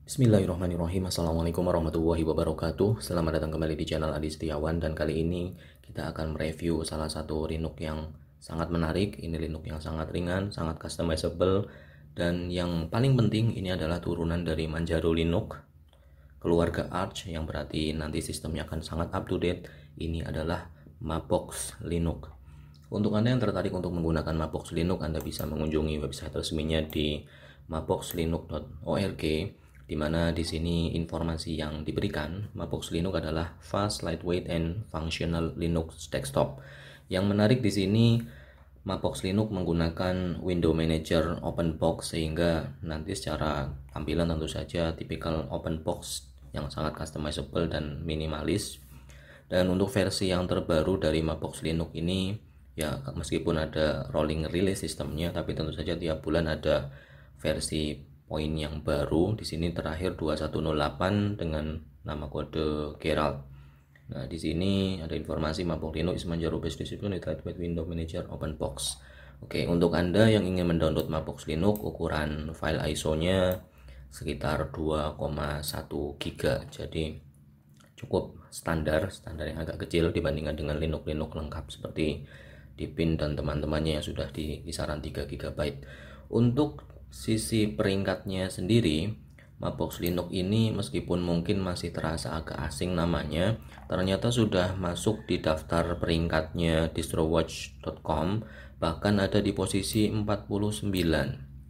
Bismillahirrahmanirrahim. Assalamualaikum warahmatullahi wabarakatuh. Selamat datang kembali di channel Adi Setiawan. Dan kali ini kita akan mereview salah satu Linux yang sangat menarik. Ini Linux yang sangat ringan, sangat customizable. Dan yang paling penting ini adalah turunan dari Manjaro Linux keluarga Arch, yang berarti nanti sistemnya akan sangat up to date. Ini adalah Mabox Linux. Untuk Anda yang tertarik untuk menggunakan Mabox Linux, Anda bisa mengunjungi website resminya di maboxlinux.org, di mana di sini informasi yang diberikan, Mabox Linux adalah fast, lightweight, and functional Linux desktop. Yang menarik di sini, Mabox Linux menggunakan window manager open box, sehingga nanti secara tampilan tentu saja tipikal open box yang sangat customizable dan minimalis. Dan untuk versi yang terbaru dari Mabox Linux ini, ya meskipun ada rolling release sistemnya, tapi tentu saja tiap bulan ada versi poin yang baru. Di sini terakhir 2108 dengan nama kode Gerald. Nah, di sini ada informasi Mabox Linux is Manjaro based distribution with lightweight window manager open box. Oke, untuk Anda yang ingin mendownload Mabox Linux, ukuran file ISO-nya sekitar 2,1 GB. Jadi cukup standar yang agak kecil dibandingkan dengan Linux lengkap seperti Deepin dan teman-temannya yang sudah di kisaran 3 GB. Untuk sisi peringkatnya sendiri, Mabox Linux ini meskipun mungkin masih terasa agak asing namanya, ternyata sudah masuk di daftar peringkatnya distrowatch.com, bahkan ada di posisi 49.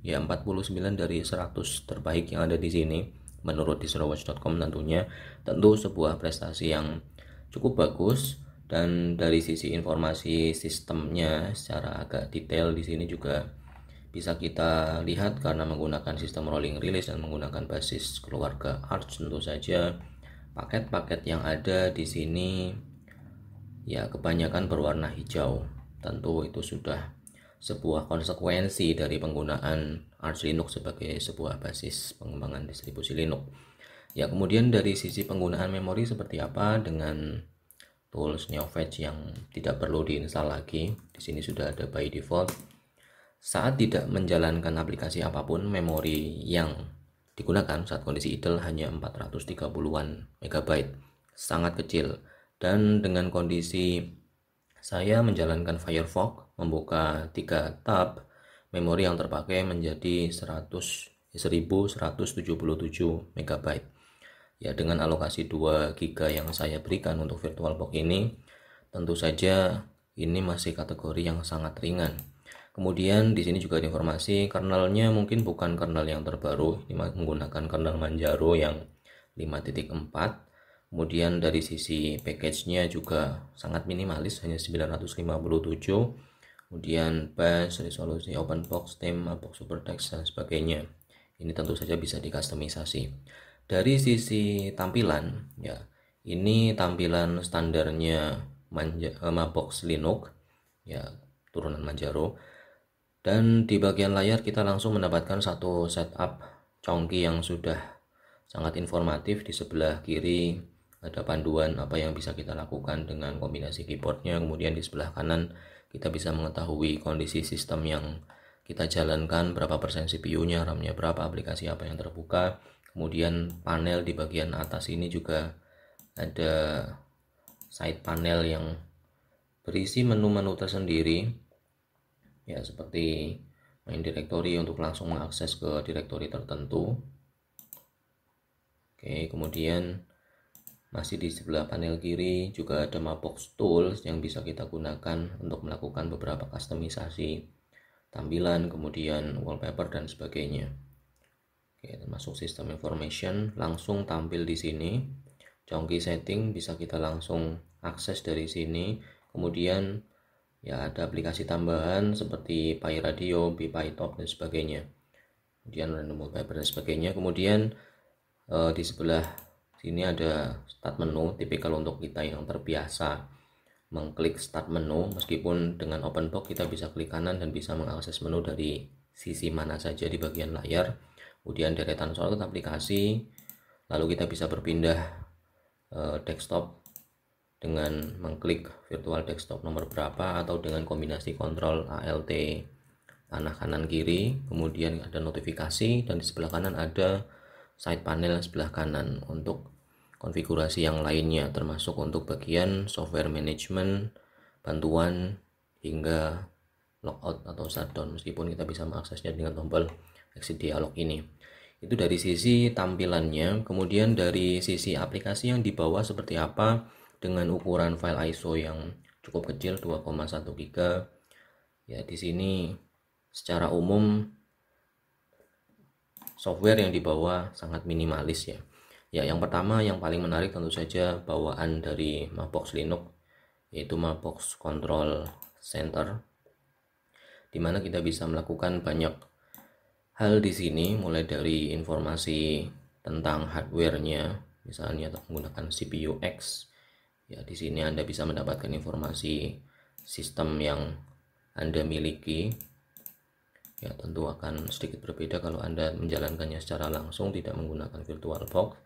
Ya, 49 dari 100 terbaik yang ada di sini menurut distrowatch.com tentunya. Tentu sebuah prestasi yang cukup bagus. Dan dari sisi informasi sistemnya secara agak detail di sini juga bisa kita lihat, karena menggunakan sistem rolling release dan menggunakan basis keluarga Arch, tentu saja paket-paket yang ada di sini ya kebanyakan berwarna hijau. Tentu itu sudah sebuah konsekuensi dari penggunaan Arch Linux sebagai sebuah basis pengembangan distribusi Linux. Ya, kemudian dari sisi penggunaan memori seperti apa dengan tools NeoFetch yang tidak perlu diinstal lagi. Di sini sudah ada by default. Saat tidak menjalankan aplikasi apapun, memori yang digunakan saat kondisi idle hanya 430-an megabyte, sangat kecil. Dan dengan kondisi saya menjalankan Firefox, membuka 3 tab, memori yang terpakai menjadi 1177 megabyte. Ya, dengan alokasi 2 GB yang saya berikan untuk VirtualBox ini, tentu saja ini masih kategori yang sangat ringan. Kemudian di sini juga ada informasi kernelnya mungkin bukan kernel yang terbaru, ini menggunakan kernel Manjaro yang 5.4. Kemudian dari sisi package-nya juga sangat minimalis, hanya 957. Kemudian bash, resolusi open box, theme, Mabox Supertext dan sebagainya. Ini tentu saja bisa dikustomisasi. Dari sisi tampilan, ya ini tampilan standarnya Mabox Linux, ya turunan Manjaro. Dan di bagian layar kita langsung mendapatkan satu setup congki yang sudah sangat informatif. Di sebelah kiri ada panduan apa yang bisa kita lakukan dengan kombinasi keyboardnya. Kemudian di sebelah kanan kita bisa mengetahui kondisi sistem yang kita jalankan, berapa persen CPU-nya, RAM-nya berapa, aplikasi apa yang terbuka. Kemudian panel di bagian atas ini juga ada side panel yang berisi menu-menu tersendiri, ya seperti main directory untuk langsung mengakses ke directory tertentu. Oke, kemudian masih di sebelah panel kiri juga ada Mabox Tools yang bisa kita gunakan untuk melakukan beberapa kustomisasi tampilan, kemudian wallpaper dan sebagainya. Oke, termasuk sistem information langsung tampil di sini. Congki setting bisa kita langsung akses dari sini. Kemudian ya ada aplikasi tambahan seperti Pi Radio, PyTalk dan sebagainya. Kemudian random wallpaper dan sebagainya. Kemudian di sebelah sini ada start menu, tipikal untuk kita yang terbiasa mengklik start menu. Meskipun dengan open box kita bisa klik kanan dan bisa mengakses menu dari sisi mana saja di bagian layar. Kemudian deretan shortcut aplikasi, lalu kita bisa berpindah desktop dengan mengklik virtual desktop nomor berapa, atau dengan kombinasi kontrol ALT panah kanan kiri. Kemudian ada notifikasi, dan di sebelah kanan ada side panel sebelah kanan untuk konfigurasi yang lainnya, termasuk untuk bagian software management, bantuan, hingga logout atau shutdown, meskipun kita bisa mengaksesnya dengan tombol exit dialog ini. Itu dari sisi tampilannya. Kemudian dari sisi aplikasi yang dibawa seperti apa, dengan ukuran file ISO yang cukup kecil 2,1 GB. Ya, di sini secara umum software yang dibawa sangat minimalis ya. Ya, yang pertama yang paling menarik tentu saja bawaan dari Mapbox Linux, yaitu Mapbox Control Center, di mana kita bisa melakukan banyak hal di sini, mulai dari informasi tentang hardware-nya, misalnya menggunakan CPU X. Ya, di sini Anda bisa mendapatkan informasi sistem yang Anda miliki. Ya, tentu akan sedikit berbeda kalau Anda menjalankannya secara langsung, tidak menggunakan VirtualBox.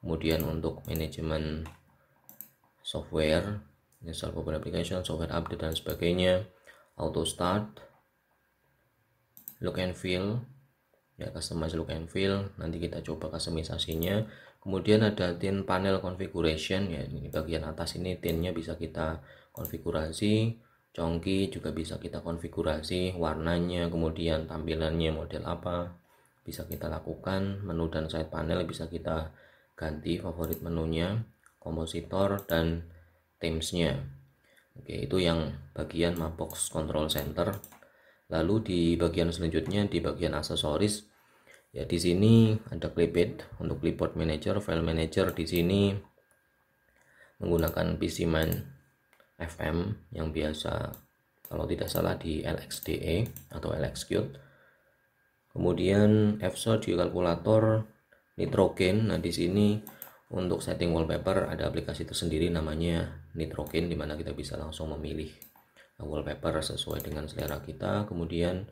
Kemudian untuk manajemen software, install beberapa application, software update dan sebagainya, auto start, look and feel, ya, customize look and feel, nanti kita coba customisasinya. Kemudian ada tint panel configuration, ya, ini bagian atas ini tintnya bisa kita konfigurasi, congki juga bisa kita konfigurasi, warnanya, kemudian tampilannya model apa bisa kita lakukan, menu dan side panel bisa kita ganti favorit menunya, kompositor dan themesnya. Oke, itu yang bagian Mapbox Control Center. Lalu di bagian selanjutnya, di bagian aksesoris, ya, di sini ada clipboard untuk clipboard manager, file manager. Di sini menggunakan PCman FM yang biasa kalau tidak salah di LXDE atau LXQt. Kemudian F-Shot, kalkulator, Nitrogen. Nah, di sini untuk setting wallpaper ada aplikasi tersendiri namanya Nitrogen, dimana kita bisa langsung memilih wallpaper sesuai dengan selera kita. Kemudian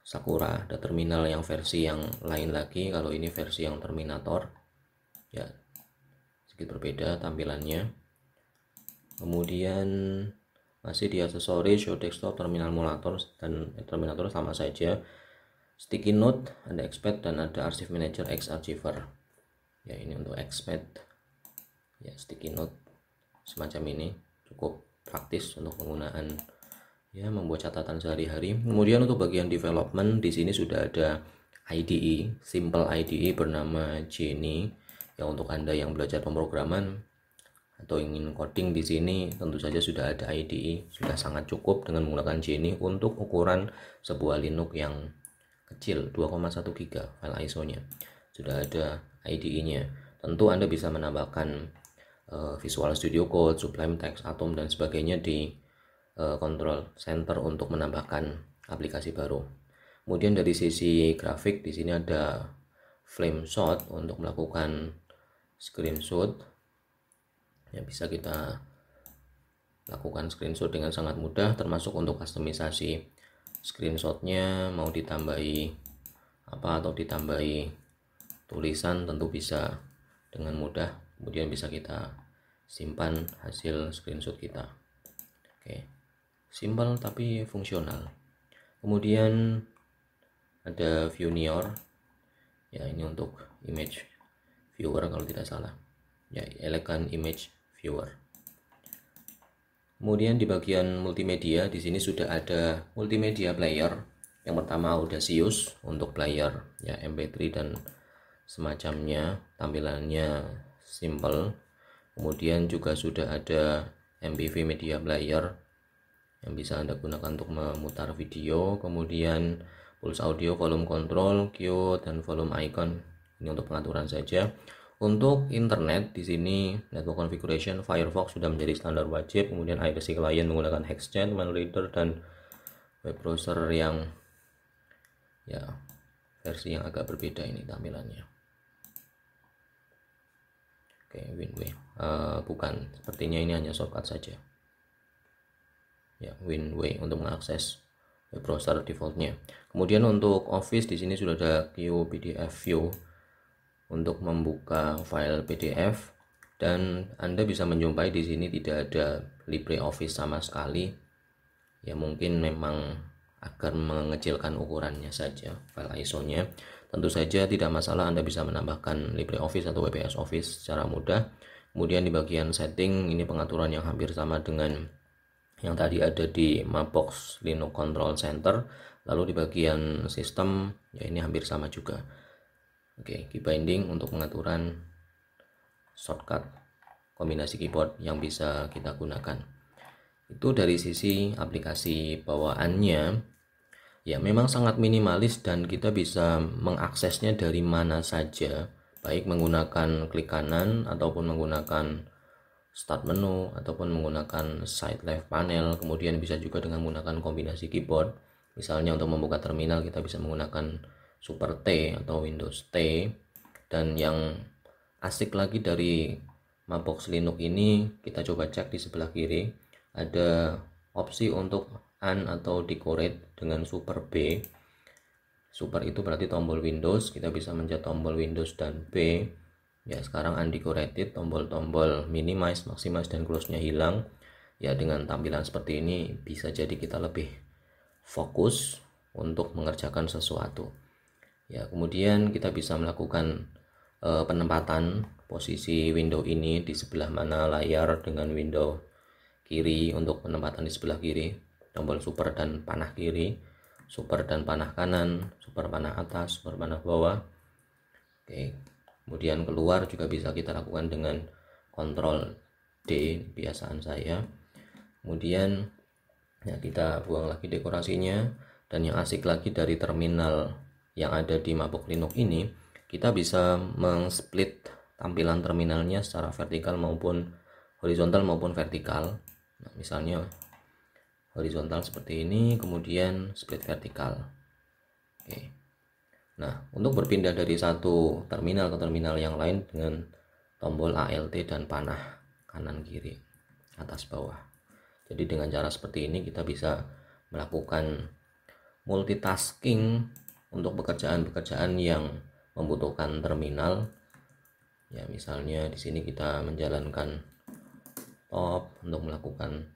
Sakura, ada terminal yang versi yang lain lagi. Kalau ini versi yang Terminator, ya, sedikit berbeda tampilannya. Kemudian masih di aksesoris, show desktop, terminal emulator dan Terminator sama saja. Sticky note, ada expand dan ada arsip manager X archiver. Ya, ini untuk expand, ya, sticky note semacam ini cukup praktis untuk penggunaan, ya, membuat catatan sehari-hari. Kemudian untuk bagian development, di sini sudah ada IDE, simple IDE bernama Jenny. Ya, untuk Anda yang belajar pemrograman atau ingin coding, di sini tentu saja sudah ada IDE, sudah sangat cukup dengan menggunakan Jenny untuk ukuran sebuah Linux yang kecil 2,1 GB file ISO-nya. Sudah ada IDE-nya. Tentu Anda bisa menambahkan Visual Studio Code, Sublime Text, Atom dan sebagainya di Control Center untuk menambahkan aplikasi baru. Kemudian dari sisi grafik, di sini ada Flame Shot untuk melakukan screenshot. Ya, bisa kita lakukan screenshot dengan sangat mudah, termasuk untuk customisasi screenshotnya, mau ditambahi apa atau ditambahi tulisan, tentu bisa dengan mudah. Kemudian bisa kita simpan hasil screenshot kita. Oke, simple tapi fungsional. Kemudian ada Viewer, ya, ini untuk image viewer kalau tidak salah, ya, elegan image viewer. Kemudian di bagian multimedia, di sini sudah ada multimedia player. Yang pertama Audacious untuk player, ya, MP3 dan semacamnya, tampilannya simple. Kemudian juga sudah ada MPV Media Player yang bisa Anda gunakan untuk memutar video. Kemudian Pulse Audio, Volume Control, Q dan Volume Icon. Ini untuk pengaturan saja. Untuk internet, di sini network configuration Firefox sudah menjadi standar wajib. Kemudian IRC client menggunakan Hexchat, ManReader dan web browser yang, ya, versi yang agak berbeda ini tampilannya. Oke, WinWay. Bukan, sepertinya ini hanya shortcut saja. Ya, WinWay untuk mengakses web browser defaultnya. Kemudian untuk Office, di sini sudah ada QPDF View untuk membuka file PDF, dan Anda bisa menjumpai di sini tidak ada LibreOffice sama sekali. Ya, mungkin memang agar mengecilkan ukurannya saja file ISO-nya. Tentu saja tidak masalah, Anda bisa menambahkan LibreOffice atau WPS Office secara mudah. Kemudian di bagian setting, ini pengaturan yang hampir sama dengan yang tadi ada di Mapbox Linux Control Center. Lalu di bagian sistem, ya ini hampir sama juga. Oke, key binding untuk pengaturan shortcut kombinasi keyboard yang bisa kita gunakan. Itu dari sisi aplikasi bawaannya, ya memang sangat minimalis dan kita bisa mengaksesnya dari mana saja, baik menggunakan klik kanan ataupun menggunakan start menu ataupun menggunakan side left panel. Kemudian bisa juga dengan menggunakan kombinasi keyboard. Misalnya untuk membuka terminal kita bisa menggunakan Super T atau Windows T. Dan yang asik lagi dari Mapbox Linux ini, kita coba cek di sebelah kiri, ada opsi untuk un atau decorate dengan Super B. Super itu berarti tombol Windows, kita bisa mencet tombol Windows dan B. Ya, sekarang undecorated, tombol-tombol minimize, maximize, dan close-nya hilang. Ya, dengan tampilan seperti ini bisa jadi kita lebih fokus untuk mengerjakan sesuatu. Ya, kemudian kita bisa melakukan penempatan posisi window ini di sebelah mana layar dengan window kiri. Untuk penempatan di sebelah kiri, tombol super dan panah kiri, super dan panah kanan, super panah atas, super panah bawah. Oke. Kemudian keluar juga bisa kita lakukan dengan Ctrl D, kebiasaan saya. Kemudian ya kita buang lagi dekorasinya. Dan yang asik lagi dari terminal yang ada di Mapbox Linux ini, kita bisa mengsplit tampilan terminalnya secara vertikal maupun horizontal maupun vertikal. Nah, misalnya horizontal seperti ini, kemudian split vertikal. Oke. Nah, untuk berpindah dari satu terminal ke terminal yang lain dengan tombol Alt dan panah kanan kiri, atas bawah. Jadi dengan cara seperti ini kita bisa melakukan multitasking untuk pekerjaan-pekerjaan yang membutuhkan terminal. Ya, misalnya di sini kita menjalankan top untuk melakukan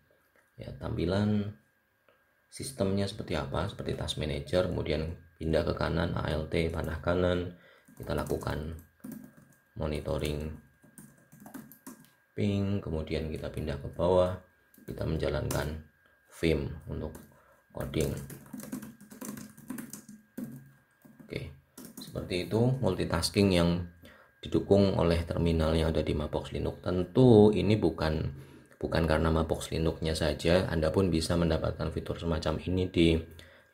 ya tampilan sistemnya seperti apa, seperti task manager. Kemudian pindah ke kanan, Alt panah kanan, kita lakukan monitoring ping. Kemudian kita pindah ke bawah, kita menjalankan Vim untuk coding. Oke, seperti itu multitasking yang didukung oleh terminal yang ada di Mapbox Linux. Tentu ini bukan karena Mapbox Linux-nya saja, Anda pun bisa mendapatkan fitur semacam ini di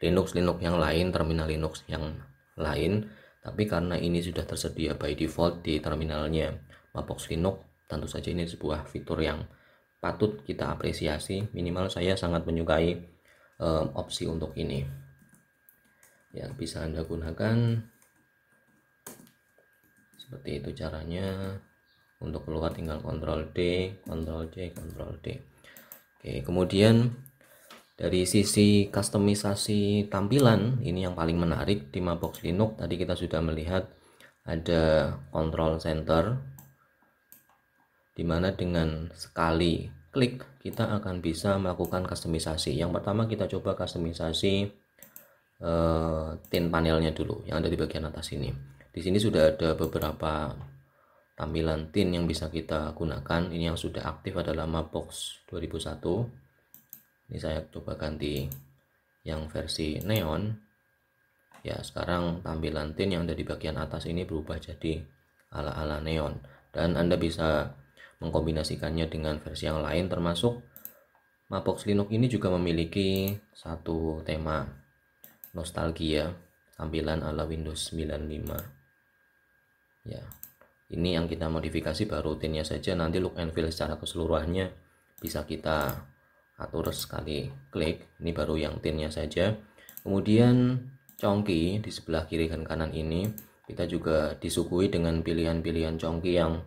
Linux yang lain, terminal Linux yang lain. Tapi karena ini sudah tersedia by default di terminalnya Mapbox Linux, tentu saja ini sebuah fitur yang patut kita apresiasi. Minimal saya sangat menyukai opsi untuk ini. Ya, bisa Anda gunakan. Seperti itu caranya. Untuk keluar tinggal Ctrl D, Ctrl C, Ctrl D. Oke, kemudian dari sisi kustomisasi tampilan, ini yang paling menarik di Mapbox Linux. Tadi kita sudah melihat ada control center, dimana dengan sekali klik kita akan bisa melakukan kustomisasi. Yang pertama kita coba kustomisasi tint panelnya dulu yang ada di bagian atas ini. Di sini sudah ada beberapa tampilan tint yang bisa kita gunakan. Ini yang sudah aktif adalah Mapbox 2001. Ini saya coba ganti yang versi neon. Ya, sekarang tampilan tint yang ada di bagian atas ini berubah jadi ala-ala neon. Dan Anda bisa mengkombinasikannya dengan versi yang lain, termasuk Mapbox Linux ini juga memiliki satu tema nostalgia, tampilan ala Windows 95. Ya, ini yang kita modifikasi baru tintnya saja. Nanti look and feel secara keseluruhannya bisa kita atur sekali klik. Ini baru yang tintnya saja. Kemudian congki di sebelah kiri dan kanan ini kita juga disuguhi dengan pilihan-pilihan congki yang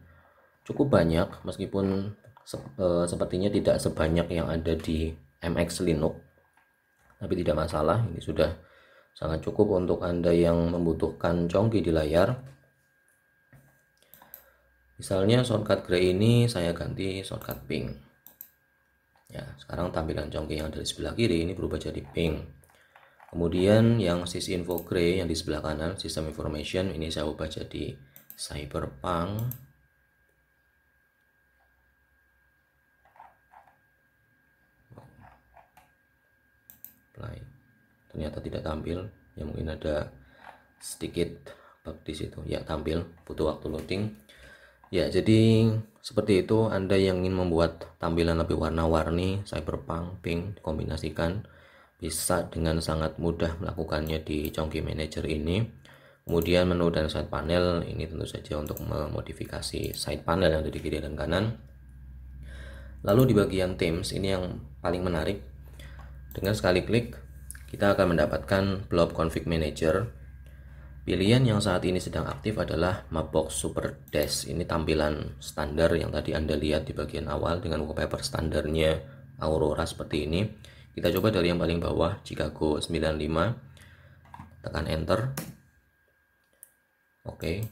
cukup banyak, meskipun sepertinya tidak sebanyak yang ada di MX Linux, tapi tidak masalah. Ini sudah sangat cukup untuk Anda yang membutuhkan congki di layar. Misalnya shortcut gray ini saya ganti shortcut pink. Ya, sekarang tampilan congki yang ada di sebelah kiri ini berubah jadi pink. Kemudian yang sys info gray yang di sebelah kanan, system information, ini saya ubah jadi Cyberpunk. Play. Ternyata tidak tampil, ya mungkin ada sedikit bug di situ. Ya tampil, butuh waktu loading. Ya, jadi seperti itu. Anda yang ingin membuat tampilan lebih warna-warni, cyberpunk, pink, dikombinasikan, bisa dengan sangat mudah melakukannya di Chonky Manager ini. Kemudian menu dan side panel, ini tentu saja untuk memodifikasi side panel yang ada di kiri dan kanan. Lalu di bagian themes, ini yang paling menarik. Dengan sekali klik, kita akan mendapatkan Blob Config Manager. Pilihan yang saat ini sedang aktif adalah Mapbox Super Dash. Ini tampilan standar yang tadi Anda lihat di bagian awal dengan wallpaper standarnya Aurora seperti ini. Kita coba dari yang paling bawah, Chicago 95. Tekan enter. Oke.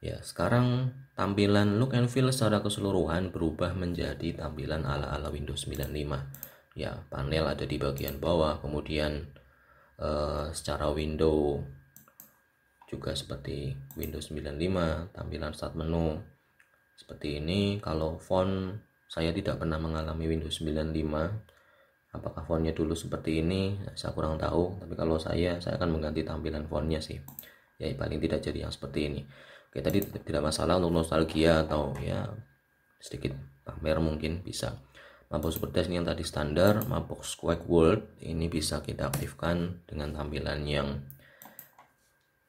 Ya, sekarang tampilan look and feel secara keseluruhan berubah menjadi tampilan ala-ala Windows 95. Ya, panel ada di bagian bawah, kemudian secara window juga seperti Windows 95, tampilan start menu seperti ini. Kalau font, saya tidak pernah mengalami Windows 95. Apakah fontnya dulu seperti ini? Saya kurang tahu, tapi kalau saya akan mengganti tampilan fontnya sih. Ya, paling tidak jadi yang seperti ini. Oke, tadi tidak masalah untuk nostalgia atau ya sedikit pamer mungkin bisa. Mapbox Super Dash ini yang tadi standar. Mapbox Quake World ini bisa kita aktifkan dengan tampilan yang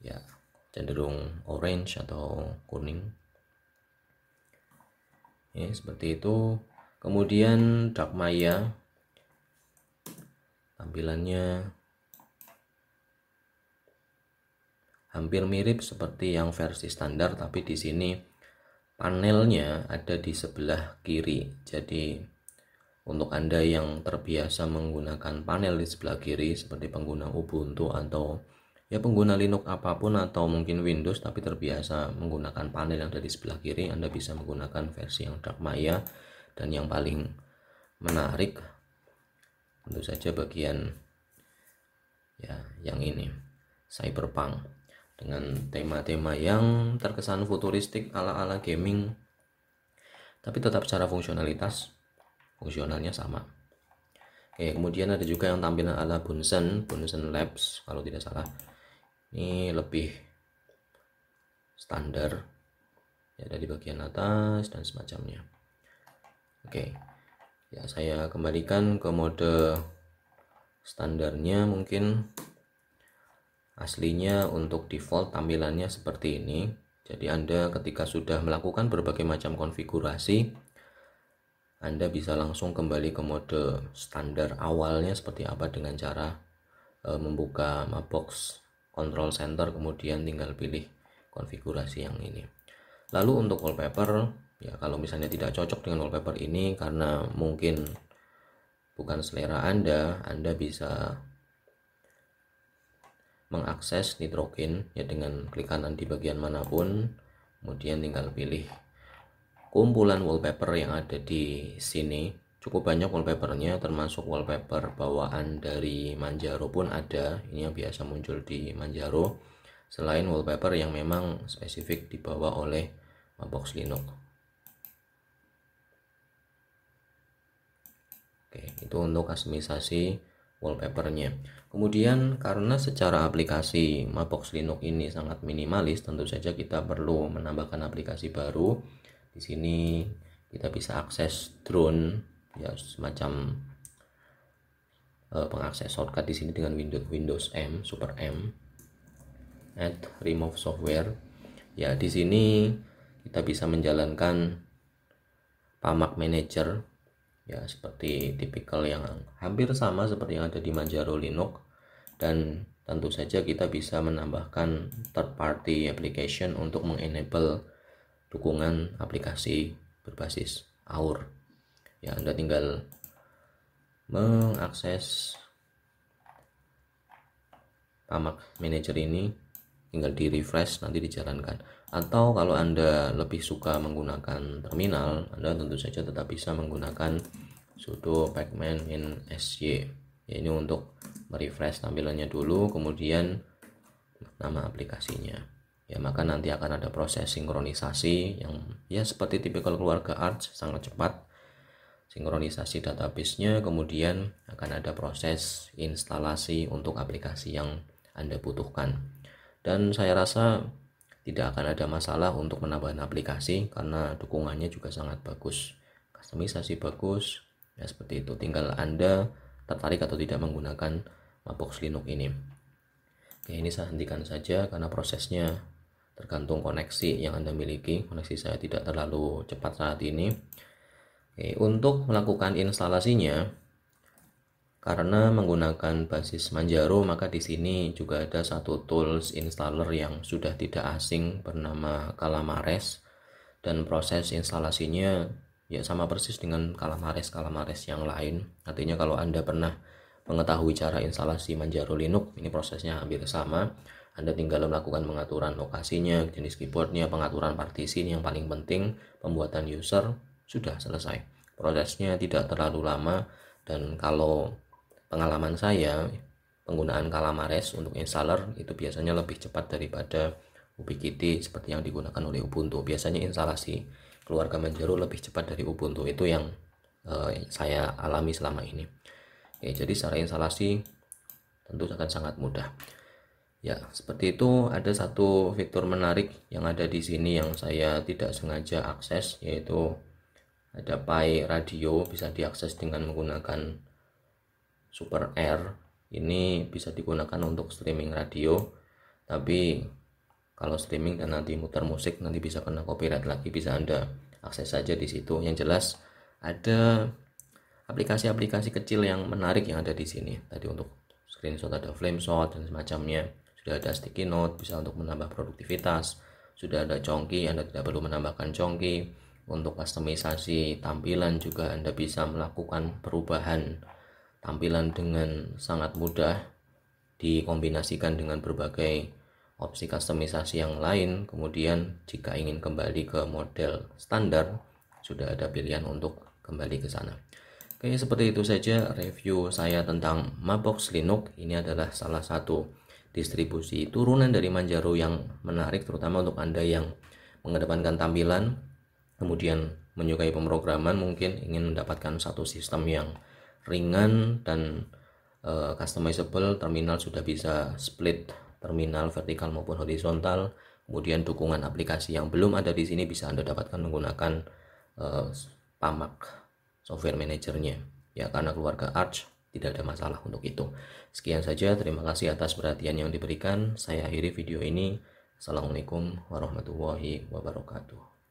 ya cenderung orange atau kuning. Ya, seperti itu. Kemudian Dark Maya, tampilannya hampir mirip seperti yang versi standar, tapi di sini panelnya ada di sebelah kiri. Jadi untuk Anda yang terbiasa menggunakan panel di sebelah kiri seperti pengguna Ubuntu atau ya pengguna Linux apapun atau mungkin Windows tapi terbiasa menggunakan panel yang ada di sebelah kiri, Anda bisa menggunakan versi yang Dark Maya. Dan yang paling menarik tentu saja bagian ya yang ini, cyberpunk, dengan tema-tema yang terkesan futuristik ala-ala gaming, tapi tetap secara fungsionalnya sama. Oke, kemudian ada juga yang tampilan ala Bunsen Labs kalau tidak salah. Ini lebih standar ya, dari bagian atas dan semacamnya. Oke, ya saya kembalikan ke mode standarnya. Mungkin aslinya untuk default tampilannya seperti ini. Jadi Anda ketika sudah melakukan berbagai macam konfigurasi, Anda bisa langsung kembali ke mode standar awalnya seperti apa dengan cara membuka Mapbox Control Center, kemudian tinggal pilih konfigurasi yang ini. Lalu untuk wallpaper, ya kalau misalnya tidak cocok dengan wallpaper ini karena mungkin bukan selera Anda bisa mengakses nitrogen ya dengan klik kanan di bagian manapun, kemudian tinggal pilih kumpulan wallpaper yang ada di sini. Cukup banyak wallpapernya, termasuk wallpaper bawaan dari Manjaro pun ada. Ini yang biasa muncul di Manjaro, selain wallpaper yang memang spesifik dibawa oleh Mapbox Linux. Oke, itu untuk customisasi wallpapernya. Kemudian karena secara aplikasi Mapbox Linux ini sangat minimalis, tentu saja kita perlu menambahkan aplikasi baru. Di sini kita bisa akses drone ya, semacam pengakses shortcut di sini dengan Windows M, Super M, add remove software. Ya, di sini kita bisa menjalankan Pamak Manager ya, seperti tipikal yang hampir sama seperti yang ada di Manjaro Linux. Dan tentu saja kita bisa menambahkan third party application untuk mengenable dukungan aplikasi berbasis AUR. Ya, Anda tinggal mengakses Pamak Manager ini, tinggal di refresh, nanti dijalankan. Atau kalau Anda lebih suka menggunakan terminal, Anda tentu saja tetap bisa menggunakan sudo pacman -sy Ya, ini untuk merefresh tampilannya dulu, kemudian nama aplikasinya. Ya, maka nanti akan ada proses sinkronisasi yang ya seperti tipikal keluarga Arch, sangat cepat. Sinkronisasi database-nya, kemudian akan ada proses instalasi untuk aplikasi yang Anda butuhkan. Dan saya rasa tidak akan ada masalah untuk menambahkan aplikasi karena dukungannya juga sangat bagus. Kustomisasi bagus, ya seperti itu. Tinggal Anda tertarik atau tidak menggunakan Mapbox Linux ini. Oke, ini saya hentikan saja karena prosesnya tergantung koneksi yang Anda miliki. Koneksi saya tidak terlalu cepat saat ini. Oke, untuk melakukan instalasinya, karena menggunakan basis Manjaro, maka di sini juga ada satu tools installer yang sudah tidak asing bernama Calamares, dan proses instalasinya ya sama persis dengan Calamares yang lain. Artinya kalau Anda pernah mengetahui cara instalasi Manjaro Linux, ini prosesnya hampir sama. Anda tinggal melakukan pengaturan lokasinya, jenis keyboardnya, pengaturan partisi, yang paling penting pembuatan user, sudah selesai. Prosesnya tidak terlalu lama, dan kalau pengalaman saya, penggunaan Calamares untuk installer itu biasanya lebih cepat daripada Ubiquiti seperti yang digunakan oleh Ubuntu. Biasanya instalasi keluarga Manjaro lebih cepat dari Ubuntu, itu yang saya alami selama ini. Oke, jadi secara instalasi tentu akan sangat mudah. Ya, seperti itu. Ada satu fitur menarik yang ada di sini yang saya tidak sengaja akses, yaitu ada Pi Radio, bisa diakses dengan menggunakan Super Air. Ini bisa digunakan untuk streaming radio, tapi kalau streaming dan nanti muter musik nanti bisa kena copyright lagi, bisa Anda akses saja di situ. Yang jelas ada aplikasi-aplikasi kecil yang menarik yang ada di sini. Tadi untuk screenshot ada Flameshot dan semacamnya. Sudah ada sticky note, bisa untuk menambah produktivitas. Sudah ada Chonky, Anda tidak perlu menambahkan Chonky. Untuk customisasi tampilan juga Anda bisa melakukan perubahan tampilan dengan sangat mudah, dikombinasikan dengan berbagai opsi customisasi yang lain. Kemudian jika ingin kembali ke model standar, sudah ada pilihan untuk kembali ke sana. Oke, seperti itu saja review saya tentang Mapbox Linux. Ini adalah salah satu distribusi turunan dari Manjaro yang menarik, terutama untuk Anda yang mengedepankan tampilan, kemudian menyukai pemrograman, mungkin ingin mendapatkan satu sistem yang ringan dan customizable. Terminal sudah bisa split terminal vertikal maupun horizontal. Kemudian dukungan aplikasi yang belum ada di sini bisa Anda dapatkan menggunakan PAMAC software manajernya, ya, karena keluarga Arch tidak ada masalah untuk itu. Sekian saja, terima kasih atas perhatian yang diberikan. Saya akhiri video ini. Assalamualaikum warahmatullahi wabarakatuh.